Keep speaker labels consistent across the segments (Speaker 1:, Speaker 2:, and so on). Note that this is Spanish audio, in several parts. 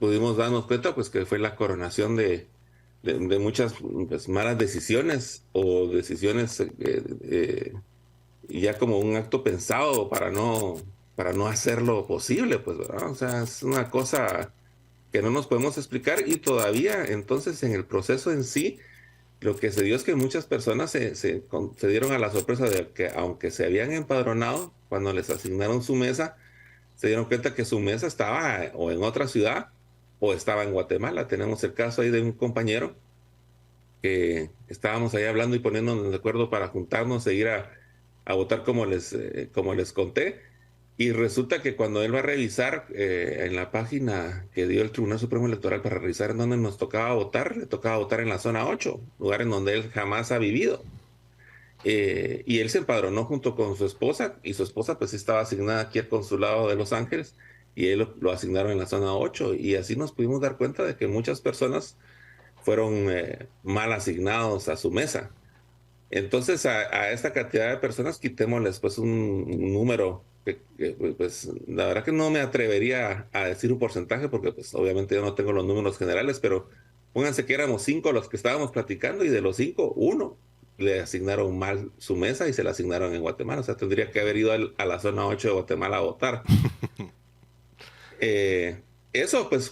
Speaker 1: pudimos darnos cuenta pues que fue la coronación de muchas pues, malas decisiones o decisiones ya como un acto pensado para no hacerlo posible, pues, ¿verdad? O sea, es una cosa que no nos podemos explicar y todavía entonces en el proceso en sí, lo que se dio es que muchas personas se dieron a la sorpresa de que aunque se habían empadronado, cuando les asignaron su mesa, se dieron cuenta que su mesa estaba o en otra ciudad o estaba en Guatemala. Tenemos el caso ahí de un compañero que estábamos ahí hablando y poniéndonos de acuerdo para juntarnos e ir a votar como les conté. Y resulta que cuando él va a revisar en la página que dio el Tribunal Supremo Electoral para revisar en dónde nos tocaba votar, le tocaba votar en la zona 8, lugar en donde él jamás ha vivido. Y él se empadronó junto con su esposa, y su esposa pues estaba asignada aquí al consulado de Los Ángeles, y él lo asignaron en la zona 8, y así nos pudimos dar cuenta de que muchas personas fueron mal asignados a su mesa. Entonces a esta cantidad de personas quitémosles pues un número pues la verdad que no me atrevería a decir un porcentaje porque pues obviamente yo no tengo los números generales, pero pónganse que éramos 5 los que estábamos platicando y de los 5, uno le asignaron mal su mesa y se la asignaron en Guatemala. O sea, tendría que haber ido a la zona 8 de Guatemala a votar. Eso pues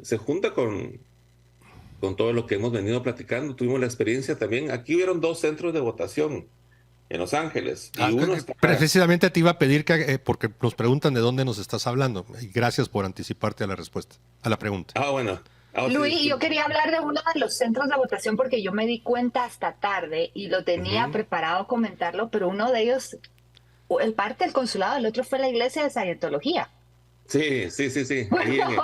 Speaker 1: se junta con todo lo que hemos venido platicando. Tuvimos la experiencia también. Aquí hubieron 2 centros de votación en Los Ángeles y uno está...
Speaker 2: Precisamente te iba a pedir que, porque nos preguntan de dónde nos estás hablando, y gracias por anticiparte a la respuesta, a la pregunta.
Speaker 1: Ah, bueno. Ah, sí,
Speaker 3: Luis, yo
Speaker 1: disculpe.
Speaker 3: quería hablar de uno de los centros de votación porque yo me di cuenta hasta tarde y lo tenía
Speaker 1: Ujú.
Speaker 3: preparado comentarlo, pero uno de ellos, el parte del consulado, el otro fue la iglesia de Scientología.
Speaker 1: Sí, sí, sí, sí.
Speaker 3: Bueno,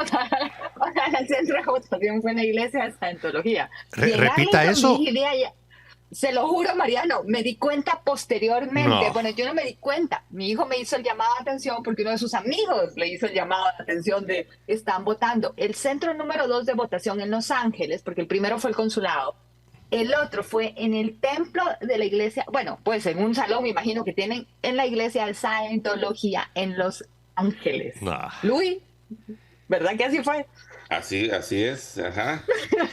Speaker 1: Ahí
Speaker 3: el centro de votación fue la iglesia de Scientología. Y en
Speaker 2: Repita
Speaker 3: Arlington,
Speaker 2: eso.
Speaker 3: Virginia, se lo juro, Mariano, me di cuenta posteriormente.
Speaker 2: No.
Speaker 3: Bueno, yo no me di cuenta. Mi hijo me hizo el llamado de atención porque uno de sus amigos le hizo el llamado de atención de están votando. El centro número 2 de votación en Los Ángeles, porque el primero fue el consulado. El otro fue en el templo de la iglesia, bueno, pues en un salón, me imagino que tienen en la iglesia de Scientología en Los Ángeles.
Speaker 2: No.
Speaker 3: Luis, ¿verdad que así fue?
Speaker 1: así es. Ajá.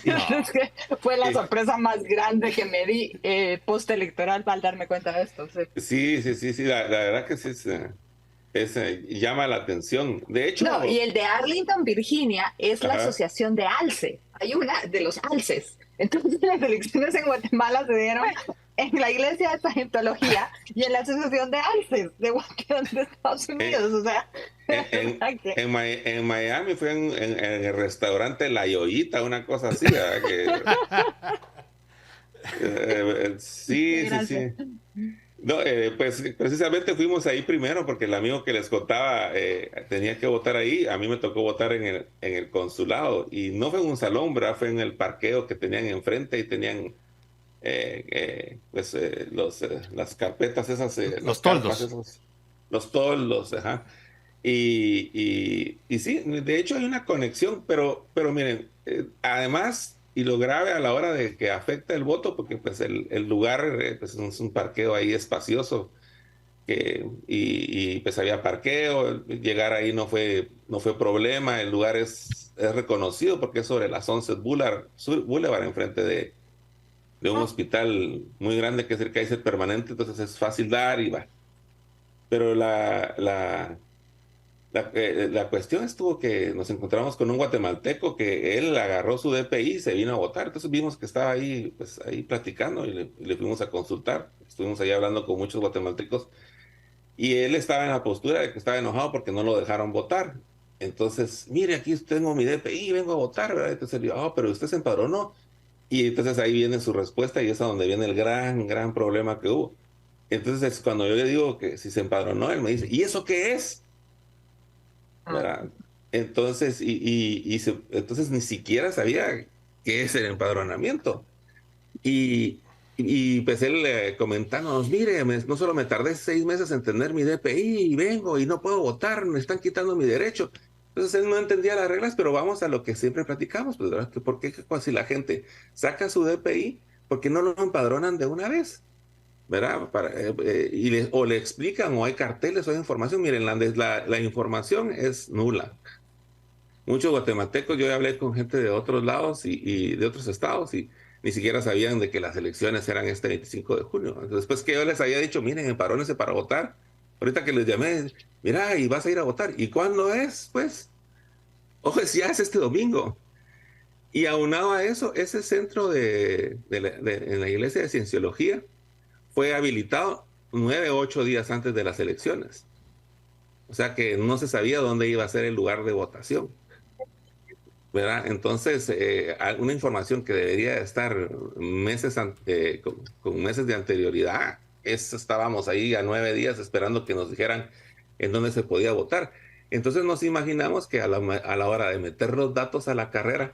Speaker 1: Y,
Speaker 2: No.
Speaker 3: Es que fue la
Speaker 1: y-
Speaker 3: sorpresa más grande que me di postelectoral al darme cuenta de esto. Sí.
Speaker 1: sí, sí, sí, sí. La verdad que sí llama la atención. De
Speaker 3: No, y
Speaker 1: hecho,
Speaker 3: el de Arlington, Virginia, es la
Speaker 1: ajá.
Speaker 3: asociación de ALCE. Hay una de los ALCES. Entonces las elecciones en Guatemala se dieron en la iglesia de Scientología y en la asociación de ALCES de Estados
Speaker 1: En,
Speaker 3: Unidos. O sea,
Speaker 1: en,
Speaker 3: ¿verdad que?
Speaker 1: en Miami fue en el restaurante La Yoyita, una cosa así, ¿verdad?
Speaker 3: Qué
Speaker 1: Sí, sí,
Speaker 3: gracia.
Speaker 1: sí. No, pues precisamente fuimos ahí primero porque el amigo que les contaba tenía que votar ahí. A mí me tocó votar en el consulado y no fue en un salón, ¿verdad? Fue en el parqueo que tenían enfrente y tenían las carpetas esas, las
Speaker 2: Los
Speaker 1: carpas
Speaker 2: toldos.
Speaker 1: esos, los toldos, ajá. Y sí, de hecho hay una conexión, pero miren, además, y lo grave a la hora de que afecta el voto, porque pues el lugar pues, es un parqueo ahí espacioso, pues había parqueo, llegar ahí no fue problema, el lugar es reconocido porque es sobre las 11 Boulevard enfrente de un hospital muy grande que es el Kaiser Permanente, entonces es fácil dar y va. Pero la cuestión estuvo que nos encontramos con un guatemalteco que él agarró su DPI y se vino a votar. Entonces vimos que estaba ahí, pues ahí platicando y le fuimos a consultar. Estuvimos ahí hablando con muchos guatemaltecos y él estaba en la postura de que estaba enojado porque no lo dejaron votar. Entonces, mire, aquí tengo mi DPI, vengo a votar, ¿verdad? Entonces le digo, pero usted se empadronó. Y entonces ahí viene su respuesta y es a donde viene el gran problema que hubo. Entonces, cuando yo le digo que si se empadronó, él me dice, ¿y eso qué es? ¿Verdad? Entonces, entonces ni siquiera sabía qué es el empadronamiento. Pues él comentándonos, mire, no solo me tardé 6 meses en tener mi DPI y vengo y no puedo votar, me están quitando mi derecho. Entonces él no entendía las reglas, pero vamos a lo que siempre platicamos, pues, ¿verdad? Que ¿por qué si la gente saca su DPI, por qué no lo empadronan de una vez? ¿Verdad? O le explican, o hay carteles, o hay información. Miren, la información es nula. muchos guatemaltecos, yo hablé con gente de otros lados y de otros estados y ni siquiera sabían de que las elecciones eran este 25 de junio. Después que yo les había dicho, miren, empadrónense para votar. Ahorita que les llamé, mira, y vas a ir a votar. ¿Y cuándo es? Pues, ojo, ya es este domingo. Y aunado a eso, ese centro en la iglesia de Cienciología fue habilitado 9 u 8 días antes de las elecciones. O sea que no se sabía dónde iba a ser el lugar de votación, ¿verdad? Entonces, una información que debería estar con meses de anterioridad, estábamos ahí a 9 días esperando que nos dijeran en dónde se podía votar. Entonces nos imaginamos que a la hora de meter los datos a la carrera,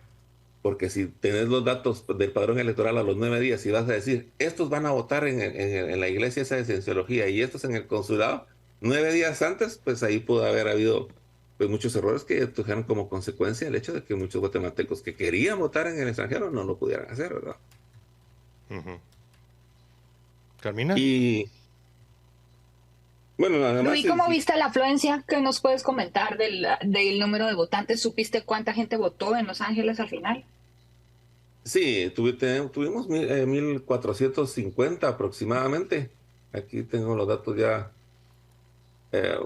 Speaker 1: porque si tenés los datos del padrón electoral a los 9 días y vas a decir, estos van a votar en la iglesia esa de Cienciología y estos en el consulado, 9 días antes, pues ahí pudo haber habido pues, muchos errores que tuvieron como consecuencia el hecho de que muchos guatemaltecos que querían votar en el extranjero no lo pudieran hacer, ¿verdad?
Speaker 2: Ujú. ¿Carmina?
Speaker 1: Y bueno, nada más.
Speaker 3: Luis, ¿cómo viste la afluencia? ¿Qué nos puedes comentar del número de votantes? ¿Supiste cuánta gente votó en Los Ángeles al final?
Speaker 1: Sí, tuvimos 1450 aproximadamente. Aquí tengo los datos ya.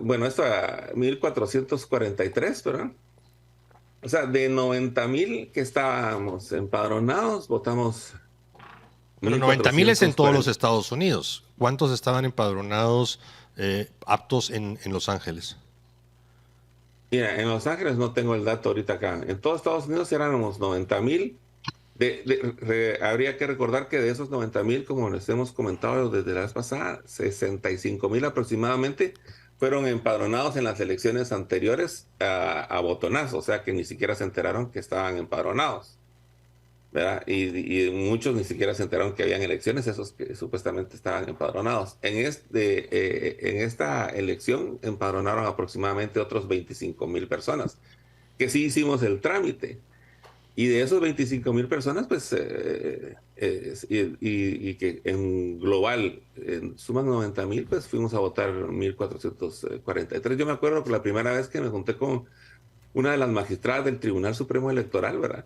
Speaker 1: Bueno, esto a 1443, ¿verdad? O sea, de 90,000 que estábamos empadronados, votamos
Speaker 2: Pero 90,000 es en todos los
Speaker 1: 1440.
Speaker 2: Estados Unidos. ¿Cuántos estaban empadronados aptos en Los Ángeles?
Speaker 1: Mira, en Los Ángeles no tengo el dato ahorita acá. En todos Estados Unidos éramos 90,000. Habría que recordar que de esos 90,000, como les hemos comentado desde la vez pasada, 65,000 aproximadamente fueron empadronados en las elecciones anteriores a botonazo, o sea que ni siquiera se enteraron que estaban empadronados, ¿verdad? Y muchos ni siquiera se enteraron que habían elecciones, esos que supuestamente estaban empadronados. En esta elección empadronaron aproximadamente otros 25,000 personas, que sí hicimos el trámite. Y de esos 25,000 personas, pues, y que en global suman 90,000, pues fuimos a votar 1443. Yo me acuerdo que la primera vez que me junté con una de las magistradas del Tribunal Supremo Electoral, ¿verdad?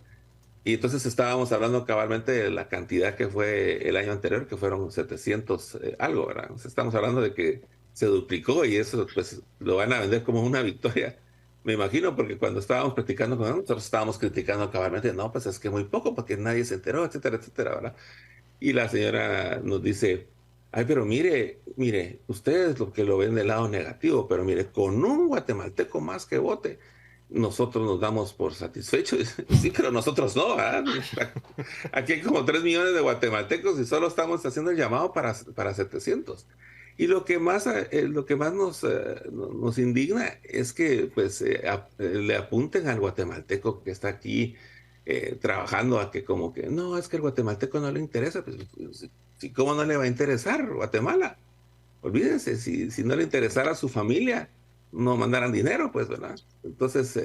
Speaker 1: Y entonces estábamos hablando cabalmente de la cantidad que fue el año anterior, que fueron 700 algo, ¿verdad? O sea, estamos hablando de que se duplicó y eso pues lo van a vender como una victoria. Me imagino, porque cuando estábamos practicando con él, nosotros estábamos criticando cabalmente, no, pues es que muy poco, porque nadie se enteró, etcétera, etcétera, ¿verdad? Y la señora nos dice, ay, pero mire, ustedes lo que lo ven del lado negativo, pero mire, con un guatemalteco más que vote, nosotros nos damos por satisfechos. Sí, pero nosotros no, ¿verdad? Aquí hay como 3 millones de guatemaltecos y solo estamos haciendo el llamado para 700. Y lo que más nos indigna es que pues le apunten al guatemalteco que está aquí trabajando a que como que no, es que el guatemalteco no le interesa. Pues, ¿cómo no le va a interesar Guatemala? Olvídense, si no le interesara a su familia, no mandaran dinero, pues, ¿verdad? Entonces,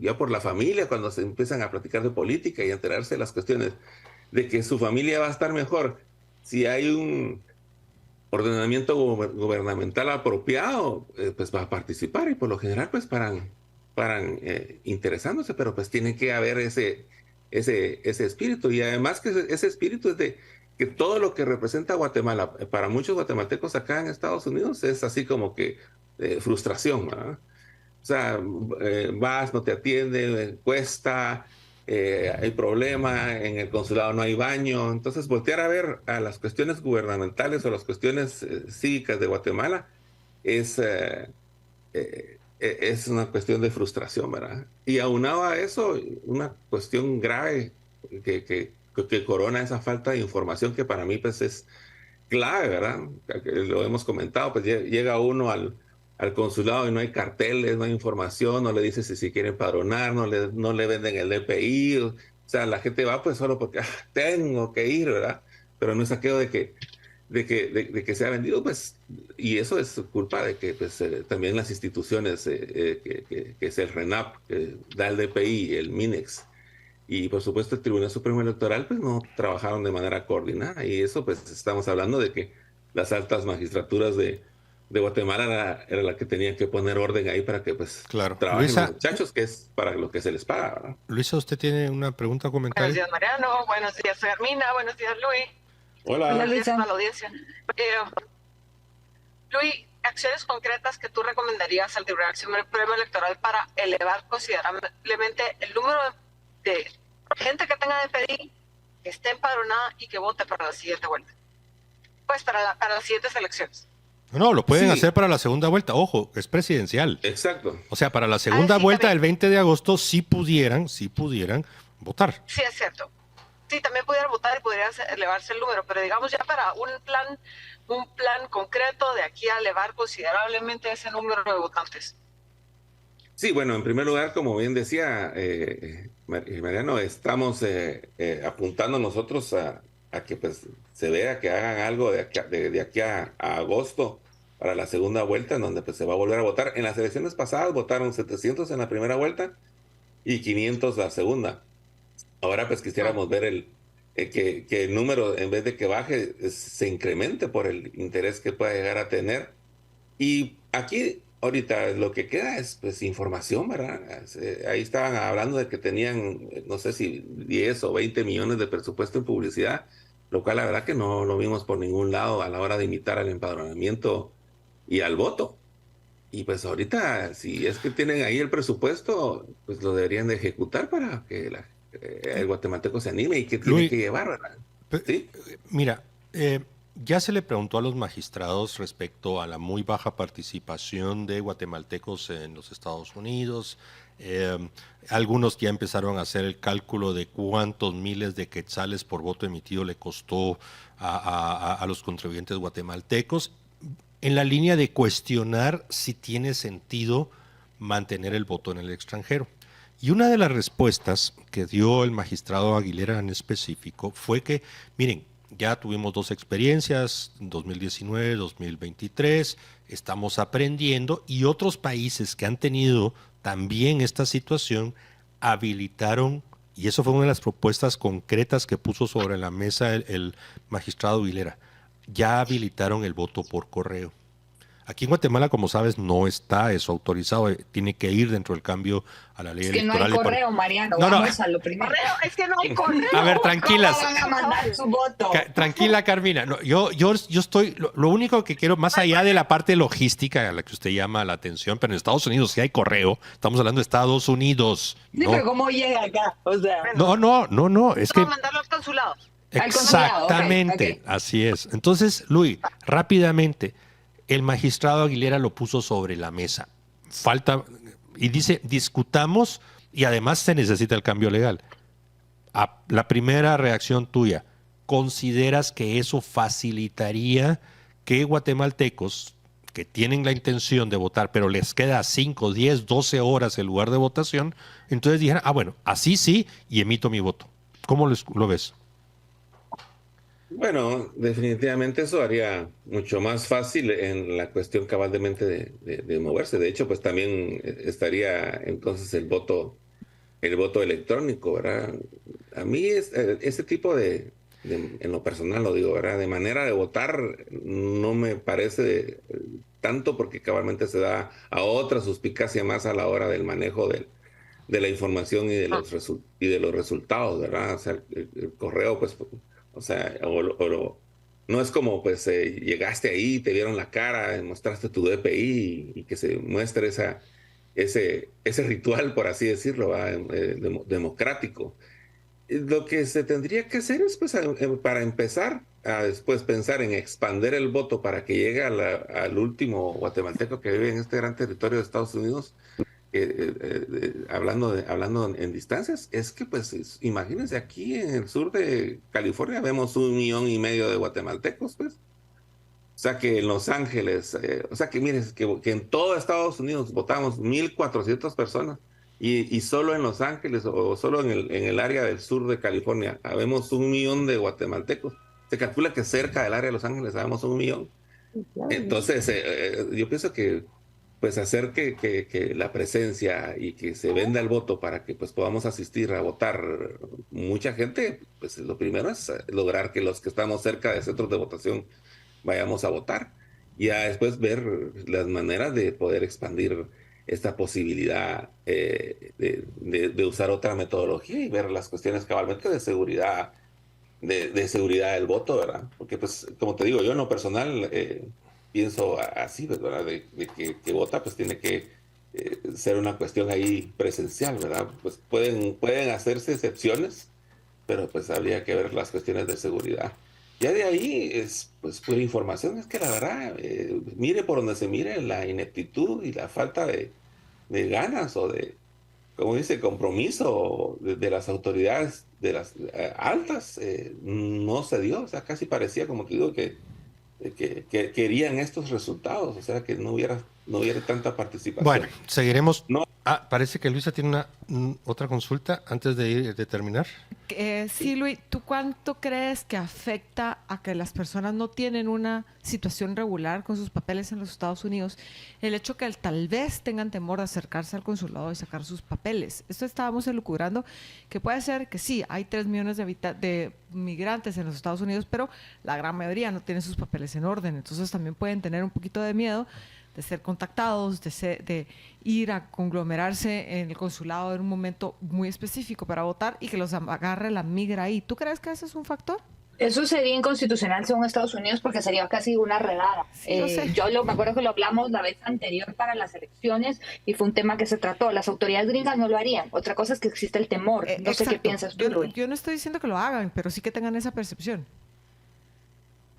Speaker 1: ya por la familia, cuando se empiezan a platicar de política y a enterarse de las cuestiones de que su familia va a estar mejor si hay un ordenamiento gubernamental apropiado, pues va a participar y por lo general pues paran interesándose, pero pues tiene que haber ese espíritu y además que ese espíritu es de que todo lo que representa Guatemala para muchos guatemaltecos acá en Estados Unidos es así como que frustración, ¿verdad? O sea, vas, no te atienden, cuesta, hay problema, en el consulado no hay baño. Entonces, voltear a ver a las cuestiones gubernamentales o las cuestiones cívicas de Guatemala es, es una cuestión de frustración, ¿verdad? Y aunado a eso, una cuestión grave que corona esa falta de información que para mí pues es clave, ¿verdad? Que lo hemos comentado, pues llega uno al consulado y no hay carteles, no hay información, no le dice si quiere empadronar, no le venden el DPI, o sea, la gente va pues solo porque tengo que ir, ¿verdad? Pero no es aquello de que se ha vendido, pues, y eso es culpa de que pues, también las instituciones, que es el RENAP, que da el DPI, el MINEX, y por supuesto el Tribunal Supremo Electoral, pues no trabajaron de manera coordinada. Y eso, pues estamos hablando de que las altas magistraturas de Guatemala era la que tenía que poner orden ahí para que pues
Speaker 2: Claro.
Speaker 1: trabajen
Speaker 2: Luisa,
Speaker 1: los muchachos, que es para lo que se les paga, ¿verdad?
Speaker 2: Luisa, ¿usted tiene una pregunta o
Speaker 4: Buenos
Speaker 2: comentario?
Speaker 4: días, Mariano. Buenos días, Fermina. Buenos días, Luis.
Speaker 3: Hola,
Speaker 1: Hola.
Speaker 4: Buenos días a
Speaker 3: Luisa.
Speaker 4: toda la audiencia. Luis, acciones concretas que tú recomendarías al Tribunal Supremo Electoral para elevar considerablemente el número de gente que tenga DPI, que esté empadronada y que vote para la siguiente vuelta. Pues para las siguientes elecciones.
Speaker 2: No, lo pueden
Speaker 1: Sí.
Speaker 2: hacer para la segunda vuelta. Ojo, es presidencial.
Speaker 1: Exacto.
Speaker 2: O sea, para la segunda
Speaker 4: sí,
Speaker 2: vuelta
Speaker 4: también.
Speaker 2: del 20 de agosto sí pudieran votar.
Speaker 4: Sí, es cierto. Sí, también pudiera votar y podría elevarse el número, pero digamos ya para un plan concreto de aquí a elevar considerablemente ese número de votantes.
Speaker 1: Sí, bueno, en primer lugar, como bien decía Mariano, estamos apuntando nosotros a que pues se vea que hagan algo de aquí a agosto para la segunda vuelta, en donde pues se va a volver a votar. En las elecciones pasadas votaron 700 en la primera vuelta y 500 la segunda. Ahora pues quisiéramos ver que el número, en vez de que baje, se incremente por el interés que pueda llegar a tener. Y aquí, ahorita, lo que queda es pues información, ¿verdad? Ahí estaban hablando de que tenían, no sé si 10 o 20 millones de presupuesto en publicidad, lo cual la verdad que no lo vimos por ningún lado a la hora de imitar al empadronamiento y al voto. Y pues ahorita, si es que tienen ahí el presupuesto, pues lo deberían de ejecutar para que el guatemalteco se anime y que tiene
Speaker 2: Luis,
Speaker 1: que llevar, ¿verdad? ¿Sí?
Speaker 2: mira, ya se le preguntó a los magistrados respecto a la muy baja participación de guatemaltecos en los Estados Unidos. Algunos ya empezaron a hacer el cálculo de cuántos miles de quetzales por voto emitido le costó a los contribuyentes guatemaltecos, en la línea de cuestionar si tiene sentido mantener el voto en el extranjero. Y una de las respuestas que dio el magistrado Aguilera en específico fue que, miren, ya tuvimos dos experiencias, 2019, 2023, estamos aprendiendo y otros países que han tenido también esta situación habilitaron, y eso fue una de las propuestas concretas que puso sobre la mesa el magistrado Aguilera, ya habilitaron el voto por correo. Aquí en Guatemala, como sabes, no está eso autorizado, tiene que ir dentro del cambio a la ley
Speaker 3: Es que no hay
Speaker 2: electoral.
Speaker 3: correo, Mariano,
Speaker 2: No, no.
Speaker 3: vamos a lo primero.
Speaker 4: Correo, es que no hay correo.
Speaker 2: A ver, tranquilas.
Speaker 3: ¿Cómo van a mandar su voto?
Speaker 2: Tranquila, Carmina. No, yo estoy. Lo único que quiero, más allá de la parte logística a la que usted llama la atención, pero en Estados Unidos sí hay correo. Estamos hablando de Estados Unidos.
Speaker 3: Sí,
Speaker 2: No,
Speaker 3: pero ¿cómo llega acá? O sea,
Speaker 2: no. Es que.
Speaker 4: Vamos a mandarlo al consulado.
Speaker 3: Al consulado,
Speaker 2: Exactamente,
Speaker 3: ok.
Speaker 2: así es. Entonces, Luis, rápidamente, el magistrado Aguilera lo puso sobre la mesa. Falta, y dice, discutamos y además se necesita el cambio legal. La primera reacción tuya, ¿consideras que eso facilitaría que guatemaltecos que tienen la intención de votar, pero les queda 5, 10, 12 horas el lugar de votación, entonces dijeran, bueno, así sí, y emito mi voto? ¿Cómo lo ves?
Speaker 1: Bueno, definitivamente eso haría mucho más fácil en la cuestión cabalmente de moverse. De hecho, pues también estaría entonces el voto electrónico, ¿verdad? A mí ese tipo en lo personal lo digo, ¿verdad? De manera de votar no me parece tanto porque cabalmente se da a otra suspicacia más a la hora del manejo de la información y de los resultados, ¿verdad? O sea, el correo, pues, o sea, no es como, pues, llegaste ahí, te vieron la cara, mostraste tu DPI y que se muestre ese ritual, por así decirlo, ¿verdad? Democrático. Lo que se tendría que hacer es, pues, para empezar, a después pensar en expander el voto para que llegue al último guatemalteco que vive en este gran territorio de Estados Unidos, hablando en distancias, es que pues imagínense aquí en el sur de California vemos 1,5 millones de guatemaltecos, pues. O sea que en Los Ángeles, o sea que mires, que en todo Estados Unidos votamos 1,400 personas y solo en Los Ángeles o solo en el área del sur de California habemos 1 millón de guatemaltecos. Se calcula que cerca del área de Los Ángeles habemos 1 millón. Entonces, yo pienso que pues hacer que la presencia y que se venda el voto para que pues podamos asistir a votar mucha gente, pues lo primero es lograr que los que estamos cerca de centros de votación vayamos a votar. y ya después ver las maneras de poder expandir esta posibilidad de usar otra metodología y ver las cuestiones cabalmente de seguridad, de seguridad del voto, ¿verdad? Porque, pues, como te digo, yo en lo personal pienso así, ¿verdad? De que vota, pues tiene que ser una cuestión ahí presencial, ¿verdad? Pues pueden hacerse excepciones, pero pues habría que ver las cuestiones de seguridad. Ya de ahí es pues pura información, es que la verdad, mire por donde se mire, la ineptitud y la falta de ganas o de, como dice, compromiso de las autoridades de las altas, no se dio, o sea, casi parecía, como te digo, que querían estos resultados, o sea, que no hubiera tanta
Speaker 2: Bueno,
Speaker 1: participación.
Speaker 2: seguiremos.
Speaker 1: No,
Speaker 2: Parece que Luisa tiene otra consulta antes de terminar.
Speaker 5: Sí, Luis, ¿tú cuánto crees que afecta a que las personas no tienen una situación regular con sus papeles en los Estados Unidos? El hecho que tal vez tengan temor de acercarse al consulado y sacar sus papeles. Esto estábamos elucubrando que puede ser que sí, hay 3 millones de migrantes en los Estados Unidos, pero la gran mayoría no tienen sus papeles en orden. Entonces también pueden tener un poquito de miedo de ser contactados, de ir a conglomerarse en el consulado en un momento muy específico para votar y que los agarre la migra ahí. ¿Tú crees que ese es un factor?
Speaker 3: Eso sería inconstitucional según Estados Unidos porque sería casi una redada.
Speaker 5: Sí, yo sé.
Speaker 3: Me acuerdo que lo hablamos la vez anterior para las elecciones y fue un tema que se trató. Las autoridades gringas no lo harían. Otra cosa es que existe el temor. No sé qué
Speaker 5: Exacto.
Speaker 3: piensas tú, Luis.
Speaker 5: Yo no estoy diciendo que lo hagan, pero sí que tengan esa percepción.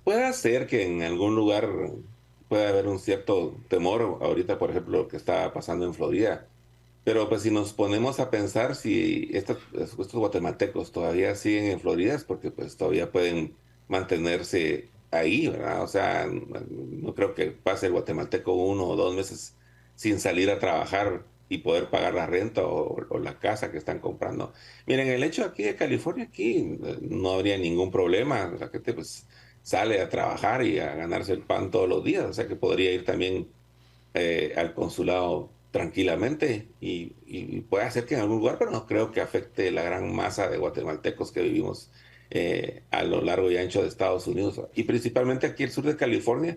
Speaker 1: puede ser que en algún lugar pueda haber un cierto temor, ahorita por ejemplo lo que está pasando en Florida, pero pues si nos ponemos a pensar si estos guatemaltecos todavía siguen en Florida es porque pues todavía pueden mantenerse ahí, ¿verdad? O sea, no creo que pase el guatemalteco 1 o 2 meses sin salir a trabajar y poder pagar la renta o la casa que están comprando. Miren, el hecho aquí de California, aquí no habría ningún problema. La gente pues sale a trabajar y a ganarse el pan todos los días, o sea que podría ir también al consulado tranquilamente y puede hacer que en algún lugar, pero no creo que afecte la gran masa de guatemaltecos que vivimos a lo largo y ancho de Estados Unidos y principalmente aquí el sur de California,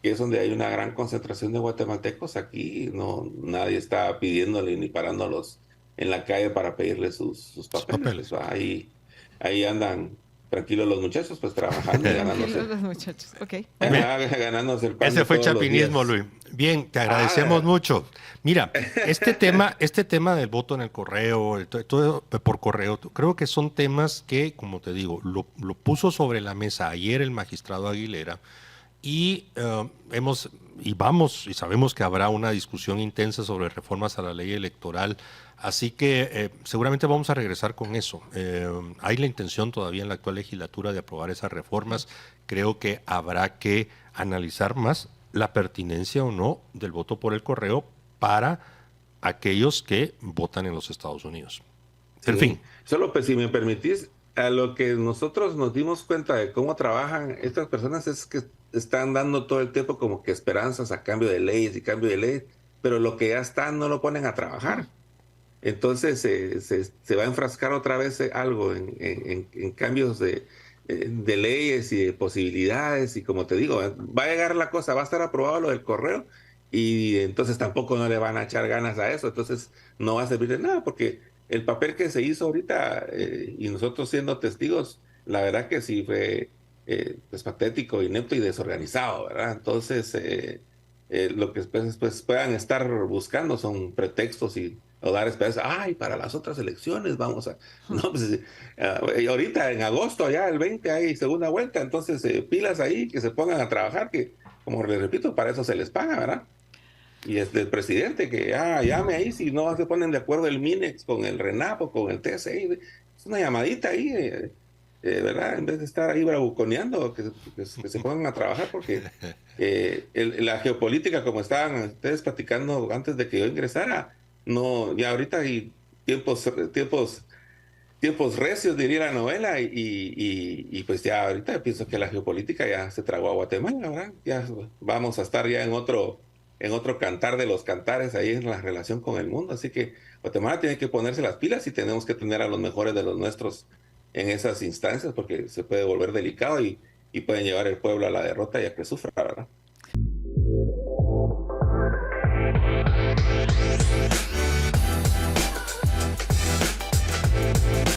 Speaker 1: que es donde hay una gran concentración de guatemaltecos. Aquí no nadie está pidiéndole ni parándolos en la calle para pedirle sus
Speaker 2: Sus
Speaker 1: papeles,
Speaker 2: papeles.
Speaker 1: pues ahí andan tranquilos los muchachos, pues trabajando y ganándose,
Speaker 5: Tranquilos los muchachos. Ok. Bueno,
Speaker 1: ganándose el pan
Speaker 2: Ese
Speaker 1: de
Speaker 2: fue
Speaker 1: todos los
Speaker 2: chapinismo,
Speaker 1: días.
Speaker 2: Luis. Bien, te agradecemos mucho. Mira, este tema del voto en el correo, todo por correo, creo que son temas que, como te digo, lo puso sobre la mesa ayer el magistrado Aguilera y vamos y sabemos que habrá una discusión intensa sobre reformas a la ley electoral. Así que seguramente vamos a regresar con eso. Hay la intención todavía en la actual legislatura de aprobar esas reformas. Creo que habrá que analizar más la pertinencia o no del voto por el correo para aquellos que votan en los Estados Unidos. En
Speaker 1: Sí,
Speaker 2: fin,
Speaker 1: solo pues si me permitís, a lo que nosotros nos dimos cuenta de cómo trabajan estas personas es que están dando todo el tiempo como que esperanzas a cambio de leyes y cambio de leyes, pero lo que ya está no lo ponen a trabajar. Entonces se va a enfrascar otra vez algo en cambios de leyes y de posibilidades y como te digo, va a llegar la cosa, va a estar aprobado lo del correo y entonces tampoco no le van a echar ganas a eso, entonces no va a servir de nada porque el papel que se hizo ahorita y nosotros siendo testigos, la verdad que sí fue pues patético, inepto y desorganizado, ¿verdad? Entonces lo que pues, puedan estar buscando son pretextos o dar esperanza. Ay, para las otras elecciones vamos a... No, pues y ahorita en agosto ya el 20 hay segunda vuelta, entonces pilas ahí, que se pongan a trabajar, que como les repito, para eso se les paga, ¿verdad? Y es del presidente que llame ahí si no se ponen de acuerdo el MINEX con el RENAP o con el TSI. Es una llamadita ahí, ¿verdad? En vez de estar ahí bravuconeando, que se pongan a trabajar porque la geopolítica, como estaban ustedes platicando antes de que yo ingresara, no, ya ahorita hay tiempos recios, diría la novela, y pues ya ahorita pienso que la geopolítica ya se tragó a Guatemala, ¿verdad? Ya vamos a estar ya en otro cantar de los cantares ahí en la relación con el mundo, así que Guatemala tiene que ponerse las pilas y tenemos que tener a los mejores de los nuestros en esas instancias porque se puede volver delicado y pueden llevar el pueblo a la derrota y a que sufra, ¿verdad?